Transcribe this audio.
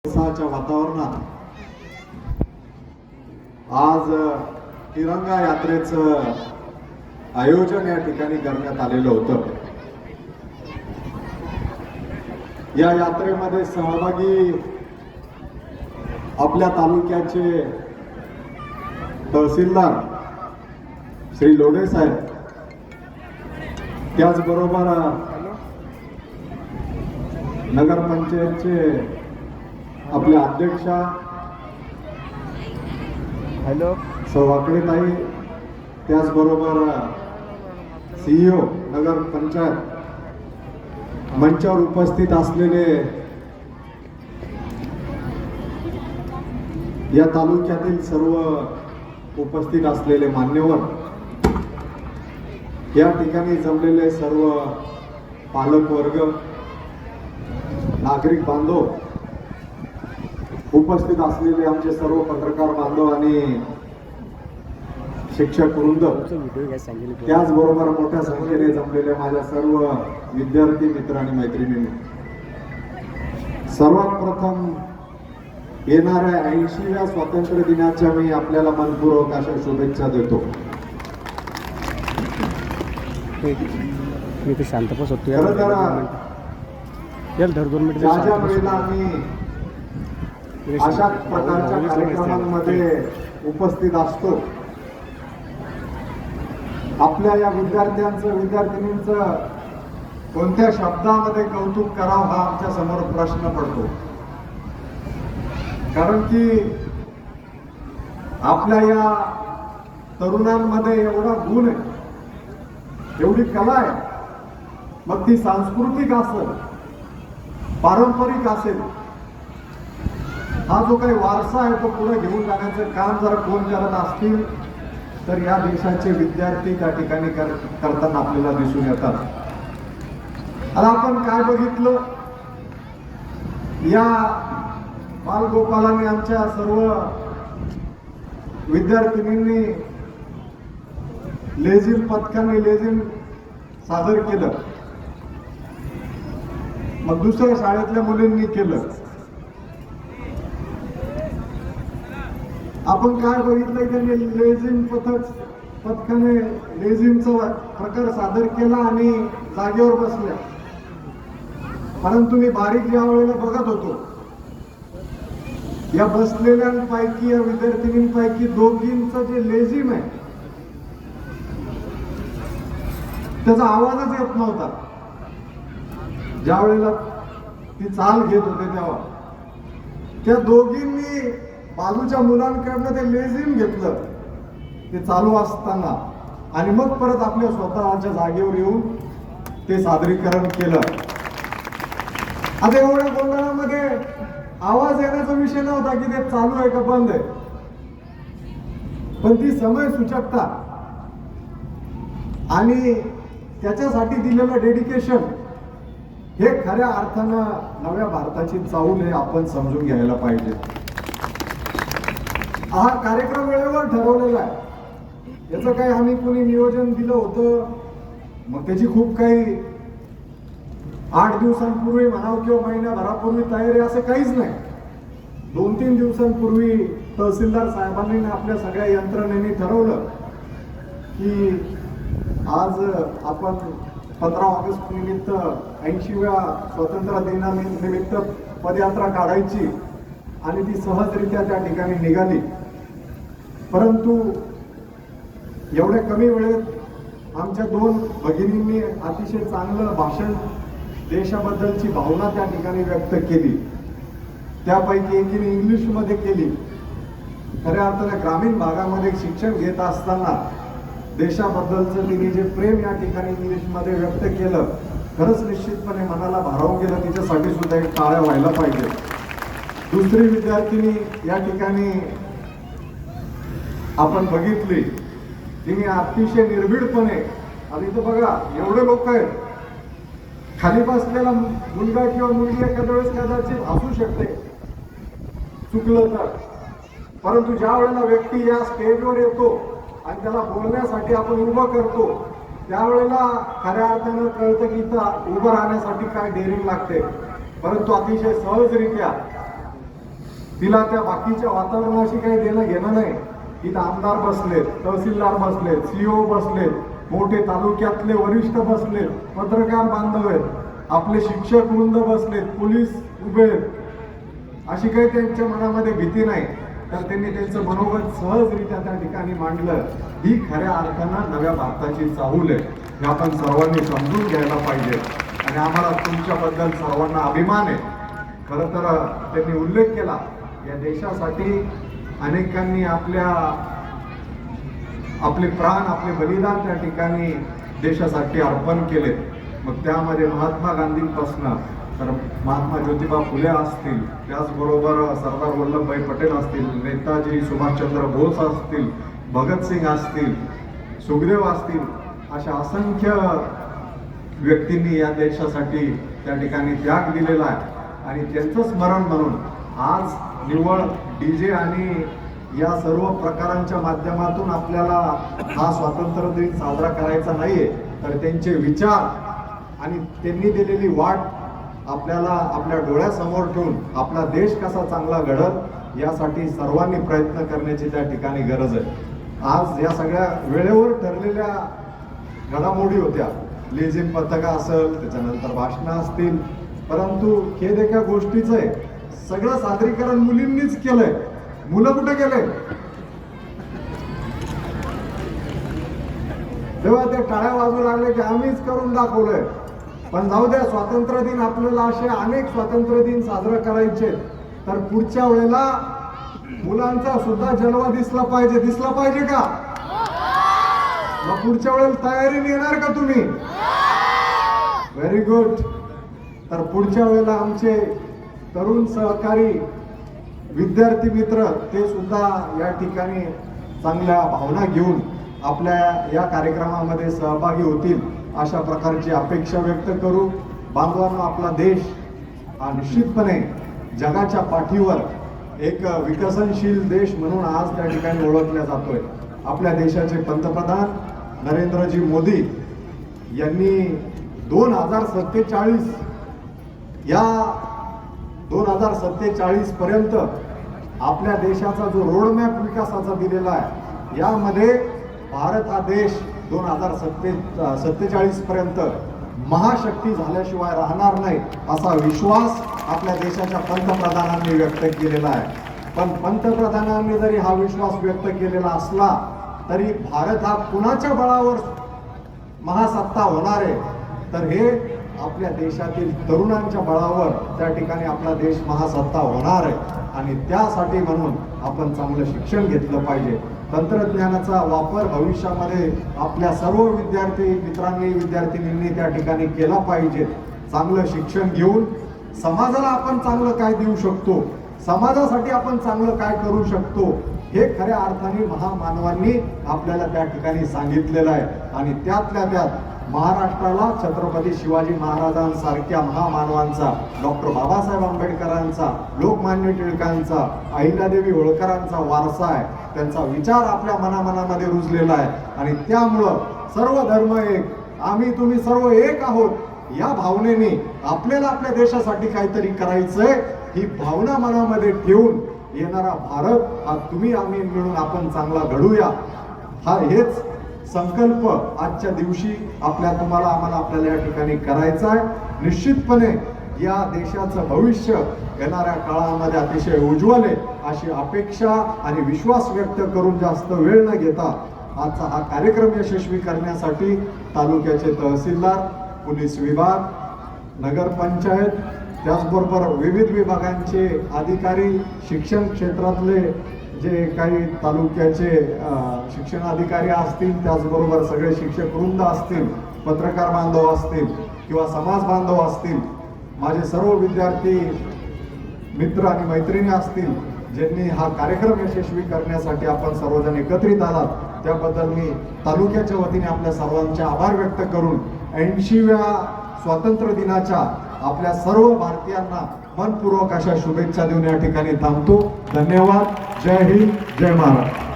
उत्साहाच्या वातावरणात आज तिरंगा यात्रेचं आयोजन या ठिकाणी करण्यात आलेलं होतं। या यात्रेमध्ये सहभागी आपल्या तालुक्याचे तहसीलदार श्री लोढे साहेब, त्याचबरोबर नगरपंचायतचे आपल्या अध्यक्षा सौवाकडे ताई, त्याचबरोबर सीईओ नगर पंचायत, मंचावर उपस्थित असलेले या तालुक्यातील सर्व उपस्थित असलेले मान्यवर, या ठिकाणी जमलेले सर्व पालक वर्ग, नागरिक बांधव, उपस्थित असलेले आमचे सर्व पत्रकार बांधव आणि शिक्षक वृंद, त्याचबरोबर मोठ्या संख्येने जमलेले माझ्या सर्व विद्यार्थी मित्र आणि मैत्रिणींनी, सर्वात प्रथम येणाऱ्या 80व्या स्वातंत्र्य दिनाच्या मी आपल्याला मनपूर्वक अशा शुभेच्छा देतो। ज्या वेळेला आम्ही अशा प्रकारच्या कार्यक्रमांमध्ये उपस्थित असतो, आपल्या या विद्यार्थ्यांचं कोणत्या शब्दामध्ये कौतुक करावं हा आमच्या समोर प्रश्न पडतो। कारण की आपल्या या तरुणांमध्ये एवढा गुण आहे, एवढी कला आहे, मग ती सांस्कृतिक असेल, पारंपरिक असेल, हा जो काही वारसा आहे तो पुढे घेऊन जाण्याचं काम जर कोण करत असतील तर या देशाचे विद्यार्थी त्या ठिकाणी करताना आपल्याला दिसून येतात। आता आपण काय बघितलं, या बालगोपालांनी आमच्या सर्व विद्यार्थिनींनी लेझिम पथकाने लेझिम सादर केलं, मग दुसऱ्या शाळेतल्या मुलींनी केलं। आपण काय बघितलं, त्यांनी लेझिम पथकाने लेझिमचा प्रकार सादर केला आणि जागेवर बसल्या, परंतु मी बारीक ज्या वेळेला बघत होतो, या बसलेल्यांपैकी या विद्यार्थिनींपैकी दोघींचं जे लेझिम आहे त्याचा आवाजच येत नव्हता। ज्या वेळेला ती चाल घेत होते तेव्हा त्या दोघींनी बाजूच्या मुलांकडनं ते लेझिम घेतलं, ते चालू असताना, आणि मग परत आपल्या स्वतःच्या जागेवर येऊन ते सादरीकरण केलं। आता एवढ्या गोंधळामध्ये आवाज येण्याचा विषय नव्हता की ते चालू आहे का बंद आहे, पण ती समय सूचकता आणि त्याच्यासाठी दिलेलं डेडिकेशन हे खऱ्या अर्थानं नव्या भारताची चाऊल हे आपण समजून घ्यायला पाहिजे। हा कार्यक्रम वेळेवर ठरवलेला आहे, याचं काही आम्ही कोणी नियोजन दिलं होतं, मग त्याची खूप काही 8 दिवसांपूर्वी म्हणावं किंवा महिन्याभरापूर्वी तयारी असं काहीच नाही। 2-3 दिवसांपूर्वी तहसीलदार साहेबांनी आपल्या सगळ्या यंत्रणेने ठरवलं की आज आपण 15 ऑगस्ट निमित्त 80व्या स्वातंत्र्य दिनानिमित्त पदयात्रा काढायची, आणि ती सहजरित्या त्या ठिकाणी निघाली। परंतु एवढ्या कमी वेळेत आमच्या 2 भगिनींनी अतिशय चांगलं भाषण, देशाबद्दलची भावना त्या ठिकाणी व्यक्त केली। त्यापैकी एकीने इंग्लिशमध्ये केली। खऱ्या अर्थाने ग्रामीण भागामध्ये शिक्षण घेत असताना देशाबद्दलचं तिने जे प्रेम या ठिकाणी इंग्लिशमध्ये व्यक्त केलं, खरंच निश्चितपणे मनाला भारावून गेलं। तिच्यासाठी सुद्धा एक टाळ्या व्हायला पाहिजे। दुसरी विद्यार्थिनी या ठिकाणी आपण बघितली, तिने अतिशय निर्भीडपणे, आणि इथं बघा एवढे लोक आहेत, खाली बसलेला मुलगा किंवा मुलगी एखाद्या वेळेस कदाचित हसू शकते चुकलं तर, परंतु ज्या वेळेला व्यक्ती या स्टेजवर येतो आणि त्याला बोलण्यासाठी आपण उभं करतो, त्यावेळेला खऱ्या अर्थानं कळतं की इथं उभं राहण्यासाठी काय डेअरिंग लागते। परंतु अतिशय सहजरित्या तिला त्या बाकीच्या वातावरणाशी काही देणं घेणं नाही. इथं आमदार बसलेत, तहसीलदार बसलेत, सीओ बसलेत, मोठे तालुक्यातले वरिष्ठ बसलेत, पत्रकार बांधव आहेत, आपले शिक्षक वृंद बसलेत, पोलीस उभे आहेत. अशी काही त्यांच्या मनामध्ये भीती नाही. तर त्यांनी त्यांचं मनोगत सहजरित्या त्या ठिकाणी मांडलं. ही खऱ्या अर्थानं नव्या भारताची चाहूल आहे. हे आपण सर्वांनी समजून घ्यायला पाहिजे आणि आम्हाला तुमच्याबद्दल सर्वांना अभिमान आहे. खरं तर त्यांनी उल्लेख केला, या देशासाठी अनेकांनी आपले प्राण, आपले बलिदान त्या ठिकाणी देशासाठी अर्पण केले. मग त्यामध्ये महात्मा गांधींपासून तर महात्मा ज्योतिबा फुले असतील, त्याचबरोबर सरदार वल्लभभाई पटेल असतील, नेताजी सुभाषचंद्र बोस असतील, भगतसिंग असतील, सुखदेव असतील, अशा असंख्य व्यक्तींनी या देशासाठी त्या ठिकाणी त्याग दिलेला आहे. आणि त्यांचं स्मरण म्हणून आज निव्वळ डीजे आणि या सर्व प्रकारांच्या माध्यमातून आपल्याला हा स्वातंत्र्य दिन साजरा करायचा नाहीये, तर त्यांचे विचार आणि त्यांनी दिलेली वाट आपल्याला आपल्या डोळ्यासमोर ठेवून आपला देश कसा चांगला घडल यासाठी सर्वांनी प्रयत्न करण्याची त्या ठिकाणी गरज आहे. आज या सगळ्या वेळेवर ठरलेल्या घडामोडी होत्या, लेझिम पथक असेल, त्याच्यानंतर भाषणं असतील, परंतु खेद एका गोष्टीचं आहे, सगळं सादरीकरण मुलींनीच केलंय. मुलं कुठे गेले? तेव्हा ते टाळ्या वाजू लागले की आम्हीच करून दाखवलंय. पण जाऊ द्या, स्वातंत्र्य दिन आपल्याला असे अनेक स्वातंत्र्य दिन साजरे करायचे, तर पुढच्या वेळेला मुलांचा सुद्धा जलवा दिसला पाहिजे का? मग पुढच्या वेळेला तयारीने येणार का तुम्ही? Very good. तर पुढच्या वेळेला आमचे तरुण सहकारी विद्यार्थी मित्र ते सुद्धा या ठिकाणी चांगल्या भावना घेऊन आपल्या या कार्यक्रमामध्ये सहभागी होतील अशा प्रकारची अपेक्षा व्यक्त करू. बांधवांनो, आपला देश हा निश्चितपणे जगाच्या पाठीवर एक विकसनशील देश म्हणून आज त्या ठिकाणी ओळखला जातोय. आपल्या देशाचे पंतप्रधान नरेंद्रजी मोदी यांनी 2047 या 2047 पर्यंत आपल्या देशाचा जो रोडमॅप विकासाचा दिलेला आहे, यामध्ये भारत हा देश 2047 पर्यंत महाशक्ती झाल्याशिवाय राहणार नाही असा विश्वास आपल्या देशाच्या पंतप्रधानांनी व्यक्त केलेला आहे. पण पंतप्रधानांनी जरी हा विश्वास व्यक्त केलेला असला तरी भारत हा कुणाच्या बळावर महासत्ता होणार आहे, तर हे आपल्या देशातील तरुणांच्या बळावर त्या ठिकाणी आपला देश महासत्ता होणार आहे. आणि त्यासाठी म्हणून आपण चांगलं शिक्षण घेतलं पाहिजे. तंत्रज्ञानाचा वापर भविष्यामध्ये आपल्या सर्व विद्यार्थी मित्रांनी, विद्यार्थिनींनी त्या ठिकाणी केला पाहिजे. चांगलं शिक्षण घेऊन समाजाला आपण चांगलं काय देऊ शकतो, समाजासाठी आपण चांगलं काय करू शकतो, हे खऱ्या अर्थाने महामानवांनी आपल्याला त्या ठिकाणी सांगितलेलं आहे. आणि त्यातल्या त्यात महाराष्ट्राला छत्रपती शिवाजी महाराजांसारख्या महामानवांचा, डॉक्टर बाबासाहेब आंबेडकरांचा, लोकमान्य टिळकांचा, अहिल्यादेवी होळकरांचा वारसा आहे. त्यांचा विचार आपल्या मनामध्ये रुजलेला आहे. आणि त्यामुळं सर्व धर्म एक, आम्ही तुम्ही सर्व एक आहोत, या भावनेने आपल्याला आपल्या देशासाठी काहीतरी करायचंय, ही भावना मनामध्ये ठेवून येणारा भारत हा तुम्ही आम्ही मिळून आपण चांगला घडूया, हा हेच संकल्प आजच्या दिवशी तुम्हाला आम्हाला आपल्याला या ठिकाणी करायचा आहे. निश्चितपणे या देशाचं भविष्य येणाऱ्या काळामध्ये अतिशय उज्ज्वल आहे अशी अपेक्षा आणि विश्वास व्यक्त करून जास्त वेळ न घेता आजचा हा कार्यक्रम यशस्वी करण्यासाठी तालुक्याचे तहसीलदार, पोलीस विभाग, नगरपंचायत, त्याचबरोबर विविध विभागांचे अधिकारी, शिक्षण क्षेत्रातले जे काही तालुक्याचे शिक्षण अधिकारी असतील, त्याचबरोबर सगळे शिक्षक वृंद असतील, पत्रकार बांधव असतील किंवा समाज बांधव असतील, माझे सर्व विद्यार्थी मित्र आणि मैत्रिणी असतील, ज्यांनी हा कार्यक्रम यशस्वी करण्यासाठी आपण सर्वजण एकत्रित आलात, त्याबद्दल मी तालुक्याच्या वतीने आपल्या सर्वांचे आभार व्यक्त करून 80व्या स्वातंत्र्य दिनाच्या आपल्या सर्व भारतीयांना मनपूर्वक अशा शुभेच्छा देऊन या ठिकाणी थांबतो. धन्यवाद. जय हिंद, जय महाराष्ट्र.